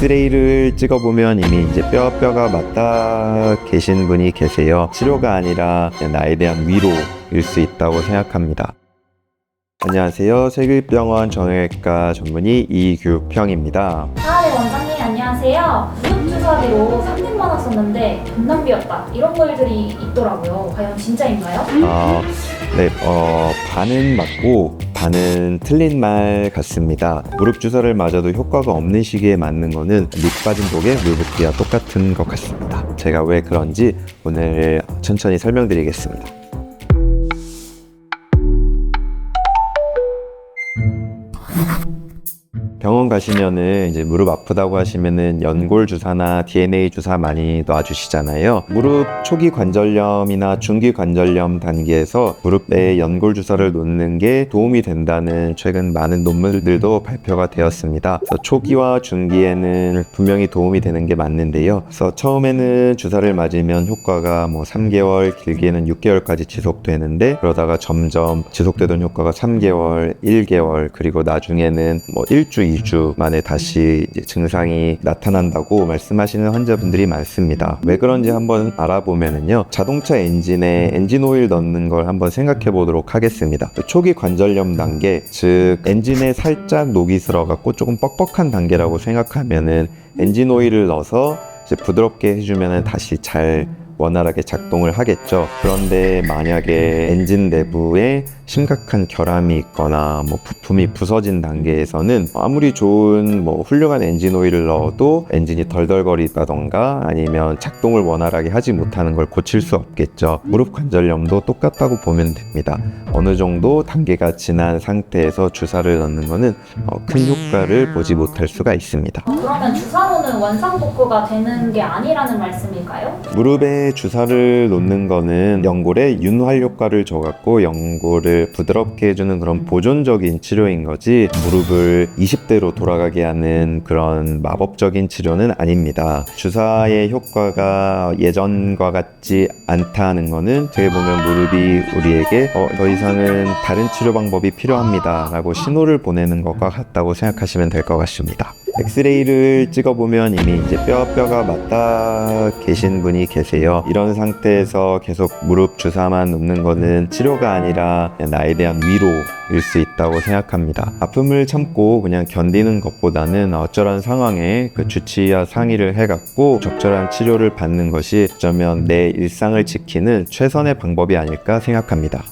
엑스레이를 찍어보면 이미 이제 뼈가 맞닿아 계신 분이 계세요. 치료가 아니라 나에 대한 위로일 수 있다고 생각합니다. 안녕하세요. 세교육병원 정형외과 전문의 이규평입니다. 네, 원장님 안녕하세요. 무릎 주사비로 300만 원 썼는데 돈 낭비였다 이런 글들이 있더라고요. 과연 진짜인가요? 네, 반은 맞고 반은 틀린 말 같습니다. 무릎 주사를 맞아도 효과가 없는 시기에 맞는 거는 밑 빠진 독에 물 붓기와 똑같은 것 같습니다. 제가 왜 그런지 오늘 천천히 설명드리겠습니다. 병원 가시면은 이제 무릎 아프다고 하시면은 연골 주사나 DNA 주사 많이 놔주시잖아요. 무릎 초기 관절염이나 중기 관절염 단계에서 무릎에 연골 주사를 놓는 게 도움이 된다는 최근 많은 논문들도 발표가 되었습니다. 그래서 초기와 중기에는 분명히 도움이 되는 게 맞는데요. 그래서 처음에는 주사를 맞으면 효과가 3개월, 길게는 6개월까지 지속되는데 그러다가 점점 지속되던 효과가 3개월, 1개월, 그리고 나중에는 일주, 2주 만에 다시 이제 증상이 나타난다고 말씀하시는 환자분들이 많습니다. 왜 그런지 한번 알아보면은요, 자동차 엔진에 엔진 오일 넣는 걸 한번 생각해 보도록 하겠습니다. 초기 관절염 단계, 즉 엔진에 살짝 녹이 들어갔고 조금 뻑뻑한 단계라고 생각하면은 엔진 오일을 넣어서 이제 부드럽게 해주면은 다시 잘 원활하게 작동을 하겠죠. 그런데 만약에 엔진 내부에 심각한 결함이 있거나 부품이 부서진 단계에서는 아무리 좋은 훌륭한 엔진 오일을 넣어도 엔진이 덜덜거리다던가 아니면 작동을 원활하게 하지 못하는 걸 고칠 수 없겠죠. 무릎 관절염도 똑같다고 보면 됩니다. 어느 정도 단계가 지난 상태에서 주사를 넣는 거는 큰 효과를 보지 못할 수가 있습니다. 그러면 주사로는 원상복구가 되는 게 아니라는 말씀일까요? 무릎에 주사를 놓는 거는 연골에 윤활 효과를 줘갖고 연골을 부드럽게 해주는 그런 보존적인 치료인 거지, 무릎을 20대로 돌아가게 하는 그런 마법적인 치료는 아닙니다. 주사의 효과가 예전과 같지 않다는 거는 어떻게 보면 무릎이 우리에게 더 이상은 다른 치료 방법이 필요합니다 라고 신호를 보내는 것과 같다고 생각하시면 될 것 같습니다. 엑스레이를 찍어보면 이미 이제 뼈가 맞닿아 계신 분이 계세요. 이런 상태에서 계속 무릎 주사만 놓는 거는 치료가 아니라 나에 대한 위로일 수 있다고 생각합니다. 아픔을 참고 그냥 견디는 것보다는 어쩌한 상황에 그 주치의와 상의를 해갖고 적절한 치료를 받는 것이 어쩌면 내 일상을 지키는 최선의 방법이 아닐까 생각합니다.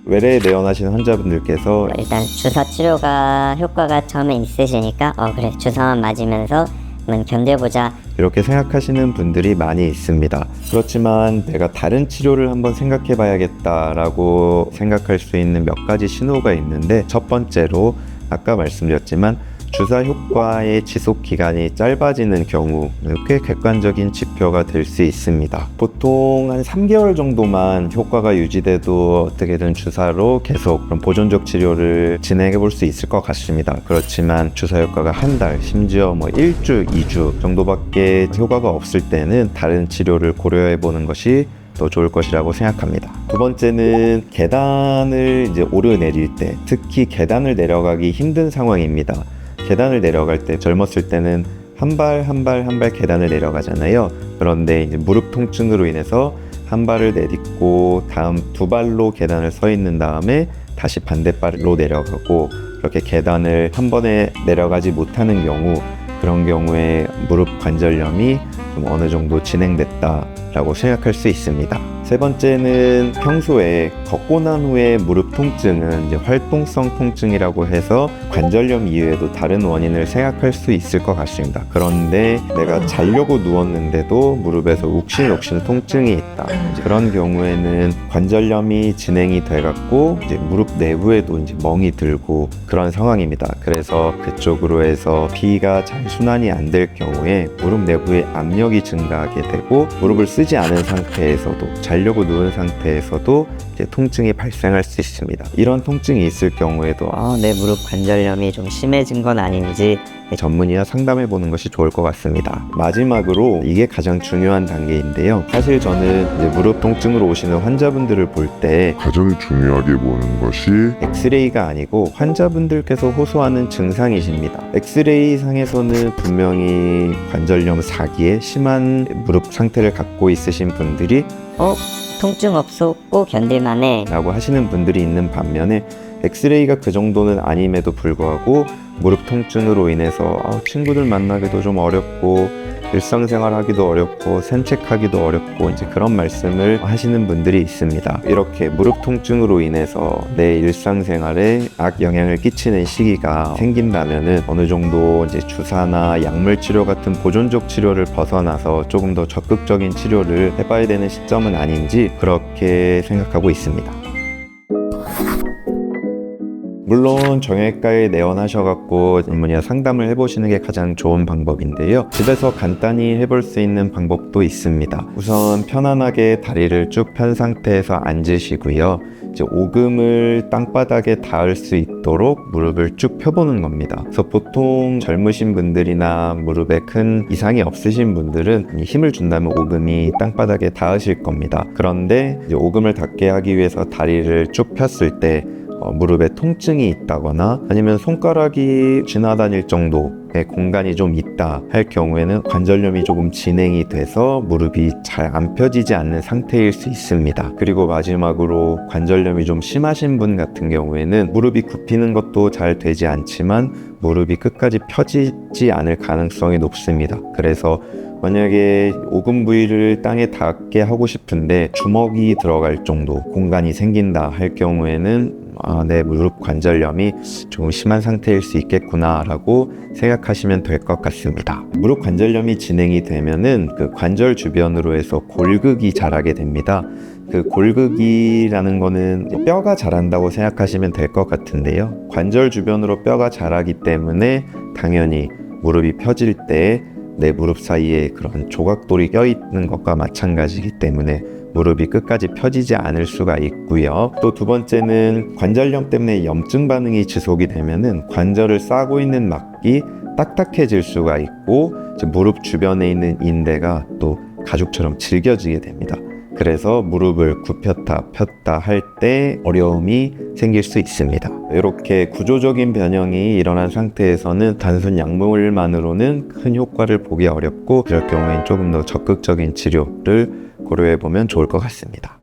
외래에 내원하시는 환자분들께서 일단 주사 치료가 효과가 처음에 있으시니까 그래 주사만 맞으면서 한번 견뎌보자 이렇게 생각하시는 분들이 많이 있습니다. 그렇지만 내가 다른 치료를 한번 생각해 봐야겠다라고 생각할 수 있는 몇 가지 신호가 있는데, 첫 번째로 아까 말씀드렸지만 주사 효과의 지속 기간이 짧아지는 경우 꽤 객관적인 지표가 될 수 있습니다. 보통 한 3개월 정도만 효과가 유지돼도 어떻게든 주사로 계속 그런 보존적 치료를 진행해 볼 수 있을 것 같습니다. 그렇지만 주사 효과가 한 달, 심지어 1주, 2주 정도밖에 효과가 없을 때는 다른 치료를 고려해 보는 것이 더 좋을 것이라고 생각합니다. 두 번째는 계단을 이제 오르내릴 때, 특히 계단을 내려가기 힘든 상황입니다. 계단을 내려갈 때 젊었을 때는 한 발 한 발 계단을 내려가잖아요. 그런데 이제 무릎 통증으로 인해서 한 발을 내딛고 다음 두 발로 계단을 서 있는 다음에 다시 반대발로 내려가고, 그렇게 계단을 한 번에 내려가지 못하는 경우, 그런 경우에 무릎 관절염이 좀 어느 정도 진행됐다라고 생각할 수 있습니다. 세 번째는 평소에 걷고 난 후에 무릎 통증은 이제 활동성 통증이라고 해서 관절염 이외에도 다른 원인을 생각할 수 있을 것 같습니다. 그런데 내가 자려고 누웠는데도 무릎에서 욱신욱신 통증이 있다. 그런 경우에는 관절염이 진행이 돼갖고 이제 무릎 내부에도 이제 멍이 들고 그런 상황입니다. 그래서 그쪽으로 해서 피가 잘 순환이 안 될 경우에 무릎 내부의 압력이 증가하게 되고, 무릎을 쓰지 않은 상태에서도 자려고 누운 상태에서도 이제 통증이 발생할 수 있습니다. 이런 통증이 있을 경우에도 내 무릎 관절염이 좀 심해진 건 아닌지 전문의와 상담해 보는 것이 좋을 것 같습니다. 마지막으로 이게 가장 중요한 단계인데요. 사실 저는 이제 무릎 통증으로 오시는 환자분들을 볼 때 가장 중요하게 보는 것이 엑스레이가 아니고 환자분들께서 호소하는 증상이십니다. 엑스레이 상에서는 분명히 관절염 4기에 심한 무릎 상태를 갖고 있으신 분들이 통증 없었고 견딜만해. 라고 하시는 분들이 있는 반면에 엑스레이가 그 정도는 아님에도 불구하고 무릎 통증으로 인해서 친구들 만나기도 좀 어렵고 일상생활 하기도 어렵고 산책하기도 어렵고 이제 그런 말씀을 하시는 분들이 있습니다. 이렇게 무릎 통증으로 인해서 내 일상생활에 악영향을 끼치는 시기가 생긴다면은 어느 정도 이제 주사나 약물 치료 같은 보존적 치료를 벗어나서 조금 더 적극적인 치료를 해봐야 되는 시점은 아닌지 그렇게 생각하고 있습니다. 물론 정형외과에 내원하셔갖고 전문의와 상담을 해보시는 게 가장 좋은 방법인데요. 집에서 간단히 해볼 수 있는 방법도 있습니다. 우선 편안하게 다리를 쭉 편 상태에서 앉으시고요. 이제 오금을 땅바닥에 닿을 수 있도록 무릎을 쭉 펴보는 겁니다. 그래서 보통 젊으신 분들이나 무릎에 큰 이상이 없으신 분들은 힘을 준다면 오금이 땅바닥에 닿으실 겁니다. 그런데 이제 오금을 닿게 하기 위해서 다리를 쭉 폈을 때 무릎에 통증이 있다거나 아니면 손가락이 지나다닐 정도의 공간이 좀 있다 할 경우에는 관절염이 조금 진행이 돼서 무릎이 잘 안 펴지지 않는 상태일 수 있습니다. 그리고 마지막으로 관절염이 좀 심하신 분 같은 경우에는 무릎이 굽히는 것도 잘 되지 않지만 무릎이 끝까지 펴지지 않을 가능성이 높습니다. 그래서 만약에 오금 부위를 땅에 닿게 하고 싶은데 주먹이 들어갈 정도 공간이 생긴다 할 경우에는 내 무릎 관절염이 조금 심한 상태일 수 있겠구나 라고 생각하시면 될 것 같습니다. 무릎 관절염이 진행이 되면은 그 관절 주변으로 해서 골극이 자라게 됩니다. 그 골극이라는 거는 뼈가 자란다고 생각하시면 될 것 같은데요. 관절 주변으로 뼈가 자라기 때문에 당연히 무릎이 펴질 때 내 무릎 사이에 그런 조각돌이 껴있는 것과 마찬가지이기 때문에 무릎이 끝까지 펴지지 않을 수가 있고요. 또 두 번째는 관절염 때문에 염증 반응이 지속이 되면은 관절을 싸고 있는 막이 딱딱해질 수가 있고 무릎 주변에 있는 인대가 또 가죽처럼 질겨지게 됩니다. 그래서 무릎을 굽혔다 폈다 할 때 어려움이 생길 수 있습니다. 이렇게 구조적인 변형이 일어난 상태에서는 단순 약물만으로는 큰 효과를 보기 어렵고 그럴 경우엔 조금 더 적극적인 치료를 고려해보면 좋을 것 같습니다.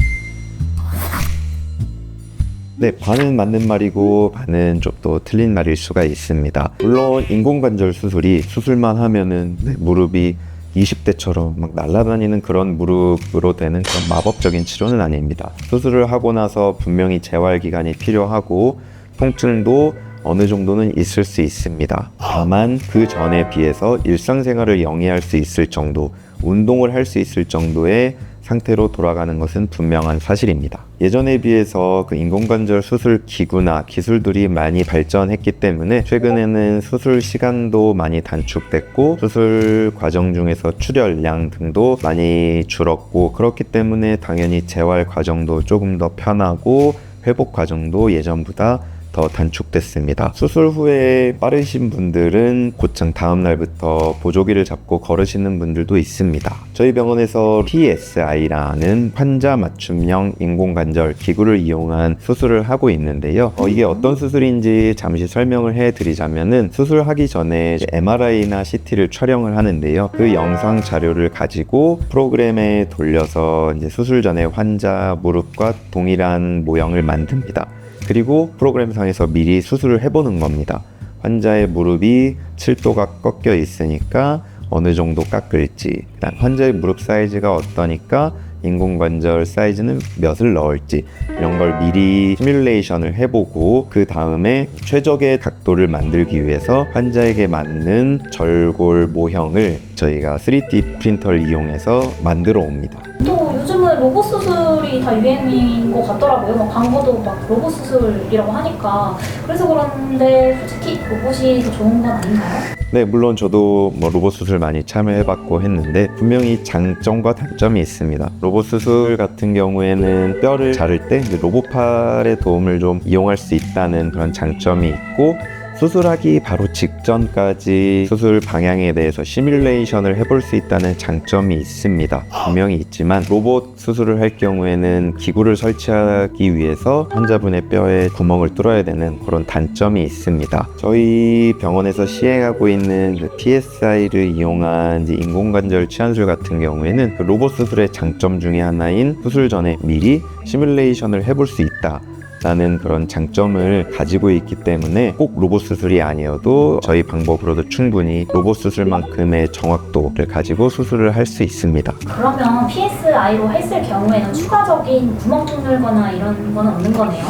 네, 반은 맞는 말이고 반은 좀 또 틀린 말일 수가 있습니다. 물론 인공관절 수술이 수술만 하면은 무릎이 20대처럼 막 날아다니는 그런 무릎으로 되는 그런 마법적인 치료는 아닙니다. 수술을 하고 나서 분명히 재활 기간이 필요하고 통증도 어느 정도는 있을 수 있습니다. 다만 그 전에 비해서 일상생활을 영위할 수 있을 정도, 운동을 할 수 있을 정도의 상태로 돌아가는 것은 분명한 사실입니다. 예전에 비해서 그 인공관절 수술 기구나 기술들이 많이 발전했기 때문에 최근에는 수술 시간도 많이 단축됐고 수술 과정 중에서 출혈량 등도 많이 줄었고 그렇기 때문에 당연히 재활 과정도 조금 더 편하고 회복 과정도 예전보다 더 단축됐습니다. 수술 후에 빠르신 분들은 곧장 다음 날부터 보조기를 잡고 걸으시는 분들도 있습니다. 저희 병원에서 PSI라는 환자 맞춤형 인공관절 기구를 이용한 수술을 하고 있는데요. 이게 어떤 수술인지 잠시 설명을 해드리자면은 수술하기 전에 MRI나 CT를 촬영을 하는데요. 그 영상 자료를 가지고 프로그램에 돌려서 이제 수술 전에 환자 무릎과 동일한 모형을 만듭니다. 그리고 프로그램상에서 미리 수술을 해보는 겁니다. 환자의 무릎이 7도가 꺾여 있으니까 어느 정도 깎을지, 환자의 무릎 사이즈가 어떠니까 인공관절 사이즈는 몇을 넣을지 이런 걸 미리 시뮬레이션을 해보고 그 다음에 최적의 각도를 만들기 위해서 환자에게 맞는 절골 모형을 저희가 3D 프린터를 이용해서 만들어 옵니다. 또 요즘은 로봇 수술이 다 유행인 것 같더라고요. 막 광고도 막 로봇 수술이라고 하니까. 그래서 그런데 솔직히 로봇이 더 좋은 건 아닌가요? 네, 물론 저도 로봇 수술 많이 참여해봤고 했는데 분명히 장점과 단점이 있습니다. 로봇 수술 같은 경우에는 뼈를 자를 때 로봇팔의 도움을 좀 이용할 수 있다는 그런 장점이 있고 수술하기 바로 직전까지 수술 방향에 대해서 시뮬레이션을 해볼 수 있다는 장점이 있습니다. 분명히 있지만 로봇 수술을 할 경우에는 기구를 설치하기 위해서 환자분의 뼈에 구멍을 뚫어야 되는 그런 단점이 있습니다. 저희 병원에서 시행하고 있는 PSI를 이용한 인공관절 치환술 같은 경우에는 그 로봇 수술의 장점 중에 하나인 수술 전에 미리 시뮬레이션을 해볼 수 있다 라는 그런 장점을 가지고 있기 때문에 꼭 로봇 수술이 아니어도 저희 방법으로도 충분히 로봇 수술만큼의 정확도를 가지고 수술을 할 수 있습니다. 그러면 PSI로 했을 경우에는 추가적인 구멍 뚫거나 이런 건 없는 거네요?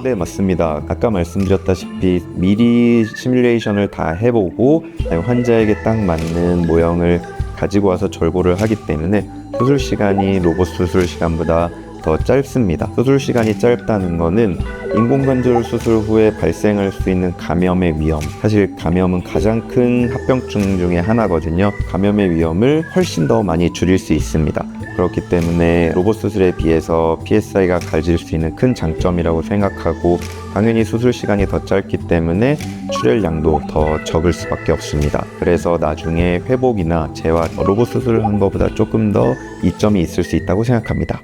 네, 맞습니다. 아까 말씀드렸다시피 미리 시뮬레이션을 다 해보고 환자에게 딱 맞는 모형을 가지고 와서 절골을 하기 때문에 수술 시간이 로봇 수술 시간보다 더 짧습니다. 수술 시간이 짧다는 거는 인공관절 수술 후에 발생할 수 있는 감염의 위험, 사실 감염은 가장 큰 합병증 중에 하나거든요. 감염의 위험을 훨씬 더 많이 줄일 수 있습니다. 그렇기 때문에 로봇 수술에 비해서 PSI가 가질 수 있는 큰 장점이라고 생각하고, 당연히 수술 시간이 더 짧기 때문에 출혈량도 더 적을 수밖에 없습니다. 그래서 나중에 회복이나 재활, 로봇 수술을 한 것보다 조금 더 이점이 있을 수 있다고 생각합니다.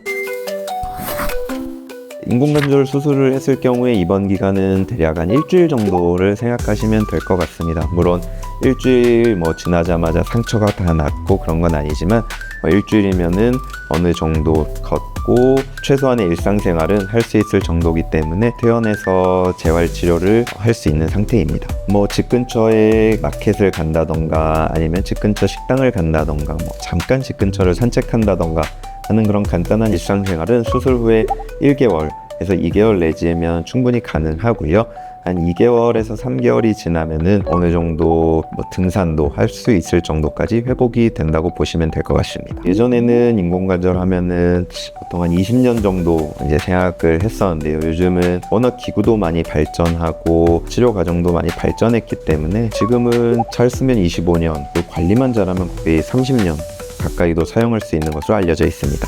인공관절 수술을 했을 경우에 입원 기간은 대략 한 일주일 정도를 생각하시면 될 것 같습니다. 물론 일주일 지나자마자 상처가 다 낫고 그런 건 아니지만 일주일이면은 어느 정도 걷고 최소한의 일상생활은 할 수 있을 정도이기 때문에 퇴원해서 재활치료를 할 수 있는 상태입니다. 집 근처에 마켓을 간다던가 아니면 집 근처 식당을 간다던가 잠깐 집 근처를 산책한다던가 하는 그런 간단한 일상생활은 수술 후에 1개월에서 2개월 내지면 충분히 가능하고요. 한 2개월에서 3개월이 지나면은 어느 정도 등산도 할 수 있을 정도까지 회복이 된다고 보시면 될 것 같습니다. 예전에는 인공관절 하면은 보통 한 20년 정도 이제 생각을 했었는데요. 요즘은 워낙 기구도 많이 발전하고 치료 과정도 많이 발전했기 때문에 지금은 잘 쓰면 25년, 또 관리만 잘하면 거의 30년 가까이도 사용할 수 있는 것으로 알려져 있습니다.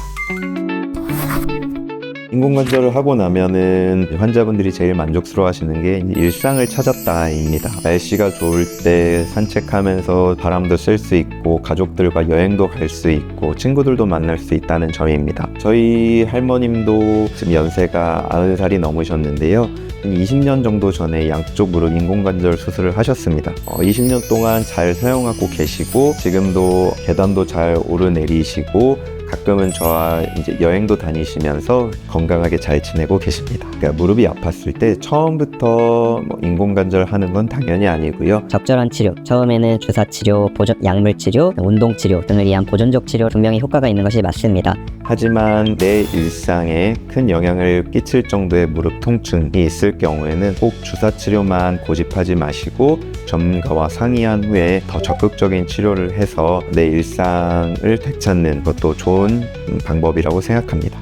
인공관절을 하고 나면은 환자분들이 제일 만족스러워 하시는 게 일상을 찾았다입니다. 날씨가 좋을 때 산책하면서 바람도 쐴 수 있고 가족들과 여행도 갈 수 있고 친구들도 만날 수 있다는 점입니다. 저희 할머님도 지금 연세가 90살이 넘으셨는데요. 20년 정도 전에 양쪽 무릎 인공관절 수술을 하셨습니다. 20년 동안 잘 사용하고 계시고 지금도 계단도 잘 오르내리시고 가끔은 저와 이제 여행도 다니시면서 건강하게 잘 지내고 계십니다. 그러니까 무릎이 아팠을 때 처음부터 인공관절 하는 건 당연히 아니고요. 적절한 치료, 처음에는 주사치료, 약물치료, 운동치료 등을 위한 보존적 치료 분명히 효과가 있는 것이 맞습니다. 하지만 내 일상에 큰 영향을 끼칠 정도의 무릎 통증이 있을 경우에는 꼭 주사치료만 고집하지 마시고 전문가와 상의한 후에 더 적극적인 치료를 해서 내 일상을 되찾는 것도 좋은 방법이라고 생각합니다.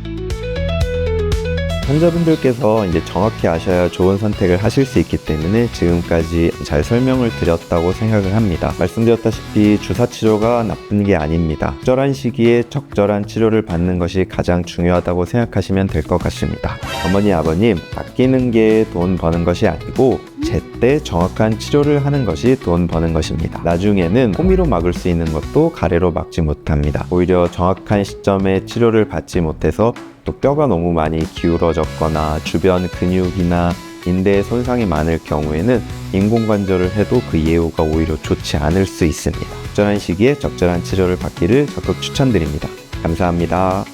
환자분들께서 이제 정확히 아셔야 좋은 선택을 하실 수 있기 때문에 지금까지 잘 설명을 드렸다고 생각을 합니다. 말씀드렸다시피 주사치료가 나쁜 게 아닙니다. 적절한 시기에 적절한 치료를 받는 것이 가장 중요하다고 생각하시면 될 것 같습니다. 어머니, 아버님, 아끼는 게 돈 버는 것이 아니고 제때 정확한 치료를 하는 것이 돈 버는 것입니다. 나중에는 호미로 막을 수 있는 것도 가래로 막지 못합니다. 오히려 정확한 시점에 치료를 받지 못해서 또 뼈가 너무 많이 기울어졌거나 주변 근육이나 인대에 손상이 많을 경우에는 인공관절을 해도 그 예후가 오히려 좋지 않을 수 있습니다. 적절한 시기에 적절한 치료를 받기를 적극 추천드립니다. 감사합니다.